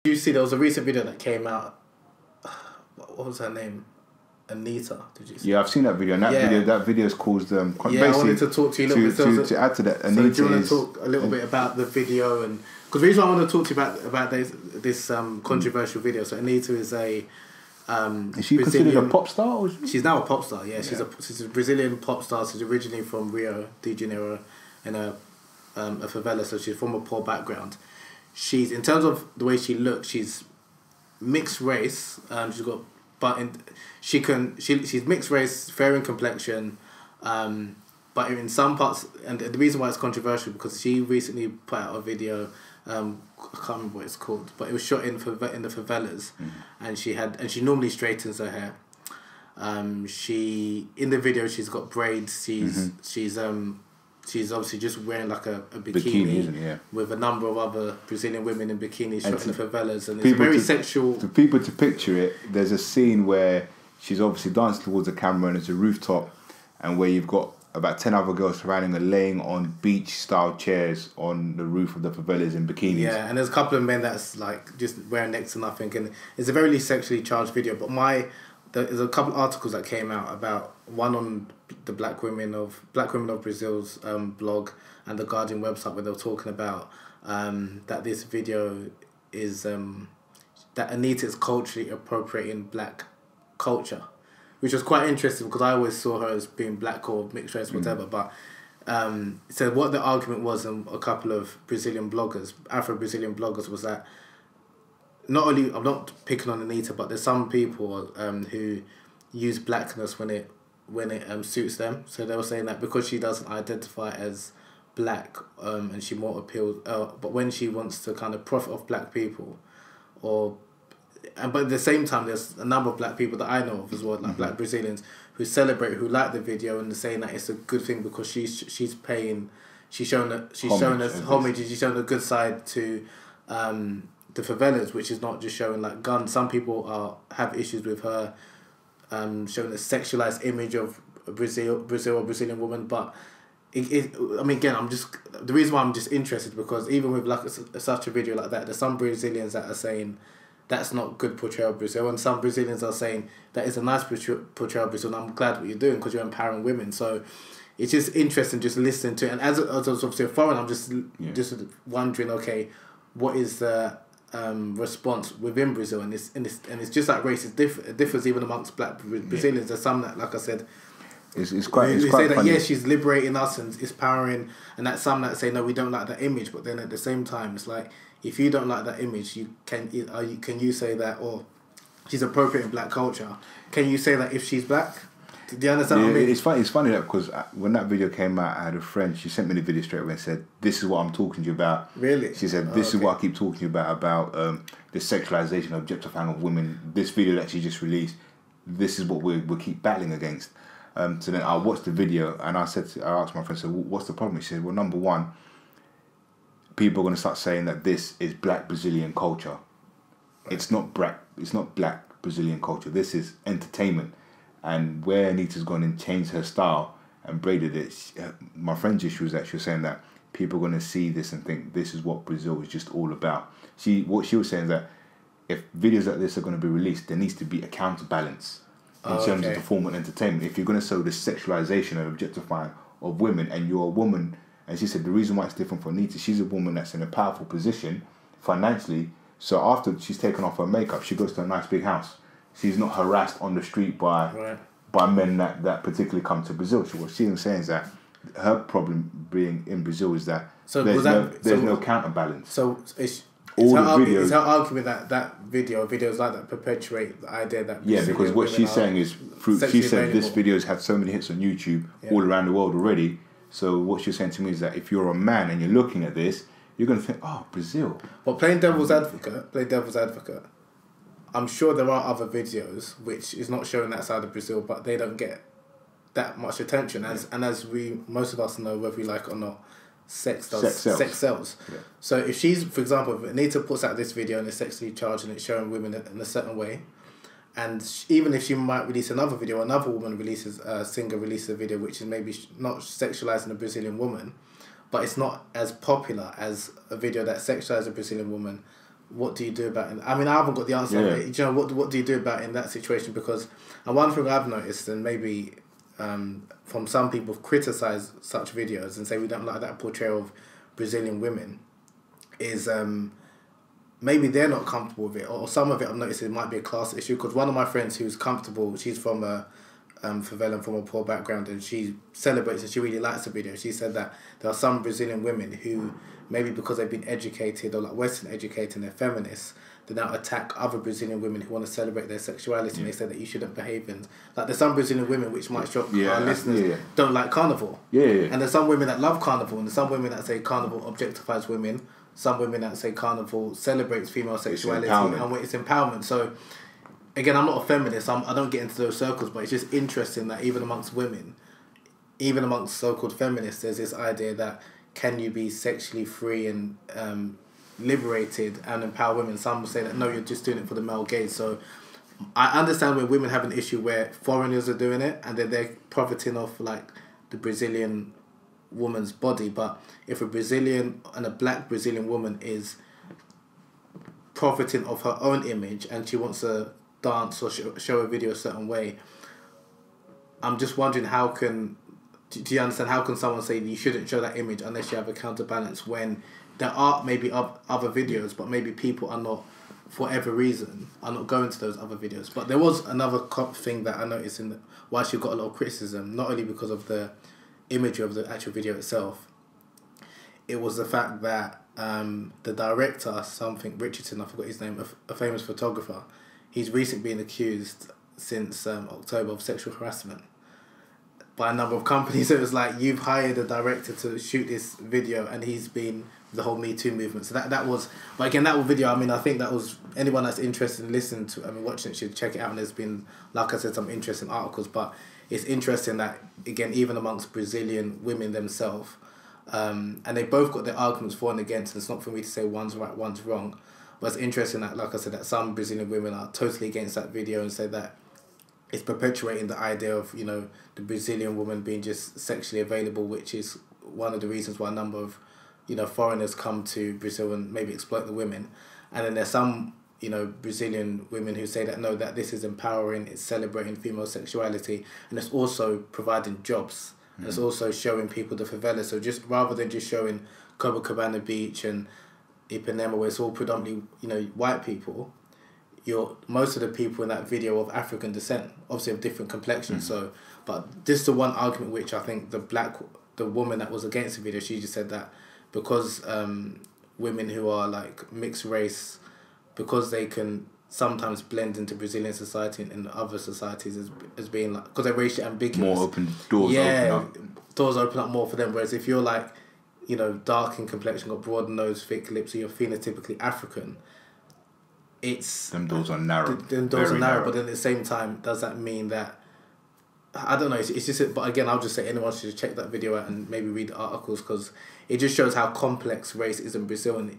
You see, there was a recent video that came out. What was her name? Anita. Did you see? Yeah, I've seen that video. And that video is caused I wanted to talk to you a little bit. To add to that, Anita do you want to talk a little bit about the video? And because the reason I want to talk to you about this controversial video. So Anita is a is she considered a pop star? Or she's now a pop star. Yeah, she's a Brazilian pop star. She's originally from Rio de Janeiro in a favela. So she's from a poor background. She's, in terms of the way she looks, she's mixed race. She's mixed race, fair in complexion, but in some parts, and the reason why it's controversial because she recently put out a video. I can't remember what it's called, but it was shot in the favelas, and she normally straightens her hair. In the video she's got braids. She's obviously just wearing like a bikini with a number of other Brazilian women in bikinis shot in the favelas, and it's very sexual. For people to picture it, there's a scene where she's obviously dancing towards the camera and it's a rooftop, and where you've got about 10 other girls surrounding her, laying on beach-style chairs on the roof of the favelas in bikinis. Yeah, and there's a couple of men that's like just wearing next to nothing, and it's a very sexually charged video. But there's a couple of articles that came out about one on the Black Women of Brazil's blog and the Guardian website, where they were talking about that this video is that Anita is culturally appropriating black culture, which was quite interesting because I always saw her as being black or mixed race, whatever. But so what the argument was, and a couple of Afro-Brazilian bloggers, was that not only, I'm not picking on Anita, but there's some people who use blackness when it suits them. So they were saying that because she doesn't identify as black, and she more appeals, but when she wants to kind of profit off black people, but at the same time, there's a number of black people that I know of as well, like black Brazilians, who like the video, and they're saying that it's a good thing because she's showing us homage, she's showing a good side to the favelas, which is not just showing like guns. Some people have issues with her showing a sexualized image of Brazil or Brazilian woman, but the reason why I'm just interested because even with like such a video like that, there's some Brazilians that are saying that's not good portrayal of Brazil, and some Brazilians are saying that is a nice portrayal of Brazil, and I'm glad what you're doing because you're empowering women. So it's just interesting just listening to it, and as obviously a foreign, I'm just wondering, okay, what is the response within Brazil, and it's just like race. It differs even amongst black Brazilians. There's some that, like I said, it's quite say funny. That yes, she's liberating us and it's powering, and that's some that say no, we don't like that image. But then at the same time, it's like if you don't like that image, can you say that, or she's appropriating black culture? Can you say that if she's black? Do you understand what I mean? It's funny that because when that video came out, I had a friend. She sent me the video straight away and said, "This is what I'm talking to you about." Really? She said, "This is what I keep talking to you about the sexualization, objectifying of women. This video that she just released, this is what we keep battling against." So then I watched the video and I asked my friend, "So what's the problem?" She said, "Well, number one, people are going to start saying that this is black Brazilian culture. Right. It's not black Brazilian culture. This is entertainment." And where Anita's gone and changed her style and braided it, my friend's issue is that she was saying that people are going to see this and think this is what Brazil is just all about. What she was saying is that if videos like this are going to be released, there needs to be a counterbalance in terms of the form of entertainment. If you're going to show the sexualization and objectifying of women, and you're a woman, and she said the reason why it's different for Anita, she's a woman that's in a powerful position financially, so after she's taken off her makeup, she goes to a nice big house. She's not harassed on the street by men that particularly come to Brazil. So what she was saying is that her problem being in Brazil is that there's no counterbalance. So it's her argument that videos like that perpetuate the idea that because what she's saying is she said this video's had so many hits on YouTube all around the world already. So what she's saying to me is that if you're a man and you're looking at this, you're going to think, oh, Brazil. But playing devil's advocate. I'm sure there are other videos which is not showing that side of Brazil, but they don't get that much attention. As most of us know, whether we like it or not, sex sells. Yeah. So if she's, for example, if Anita puts out this video and it's sexually charged and it's showing women in a certain way, and even if she might release another video, another singer releases a video which is maybe not sexualizing a Brazilian woman, but it's not as popular as a video that sexualizes a Brazilian woman, what do you do about it? I mean, I haven't got the answer. Yeah. But, you know, what do you do about it in that situation? Because and one thing I've noticed, and maybe from some people criticise such videos and say we don't like that portrayal of Brazilian women, is maybe they're not comfortable with it, or some of it I've noticed it might be a class issue. Because one of my friends who's comfortable, she's from a favela and from a poor background, and she celebrates and she really likes the video. She said that there are some Brazilian women who maybe because they've been educated or like Western educated and they're feminists, they now attack other Brazilian women who want to celebrate their sexuality. And they say that you shouldn't behave in like there's some Brazilian women which might shock our listeners don't like carnival. And there's some women that love carnival, and there's some women that say carnival objectifies women. Some women that say carnival celebrates female sexuality and it's empowerment. So again, I'm not a feminist. I don't get into those circles, but it's just interesting that even amongst women, even amongst so-called feminists, there's this idea that can you be sexually free and liberated and empower women? Some will say that no, you're just doing it for the male gaze. So I understand when women have an issue where foreigners are doing it and they're profiting off like the Brazilian woman's body, but if a Brazilian and a black Brazilian woman is profiting off her own image and she wants to dance or show a video a certain way, I'm just wondering do you understand how can someone say you shouldn't show that image unless you have a counterbalance when there are maybe other videos, but maybe people are not, for whatever reason, are not going to those other videos. But there was another thing that I noticed why she got a lot of criticism, not only because of the imagery of the actual video itself, it was the fact that the director, something Richardson, I forgot his name, a famous photographer, he's recently been accused since October of sexual harassment by a number of companies. So it was like, you've hired a director to shoot this video and he's been the whole Me Too movement. So that was, but again, that video, I mean, I think that was, anyone that's interested in listening to, I mean, watching it should check it out. And there's been, like I said, some interesting articles, but it's interesting that, again, even amongst Brazilian women themselves, and they both got their arguments for and against, and it's not for me to say one's right, one's wrong, but it's interesting that, like I said, that some Brazilian women are totally against that video and say that it's perpetuating the idea of, you know, the Brazilian woman being just sexually available, which is one of the reasons why a number of, you know, foreigners come to Brazil and maybe exploit the women. And then there's some, you know, Brazilian women who say that no, that this is empowering, it's celebrating female sexuality, and it's also providing jobs. And it's also showing people the favela. So just rather than just showing Copacabana Beach and Ipanema, where it's all predominantly, you know, white people, most of the people in that video of African descent, obviously of different complexions. So, but this is the one argument which I think the woman that was against the video, she just said that because women who are like mixed race, because they can sometimes blend into Brazilian society and other societies as being like, because they're racially ambiguous. More open doors. Doors open up more for them. Whereas if you're like, you know, dark in complexion, got broad nose, thick lips, or you're phenotypically African, them doors are narrow. Them doors are narrow, but then at the same time, does that mean that, I don't know, it's just, but again, I'll just say anyone should check that video out and maybe read the articles, because it just shows how complex race is in Brazil, and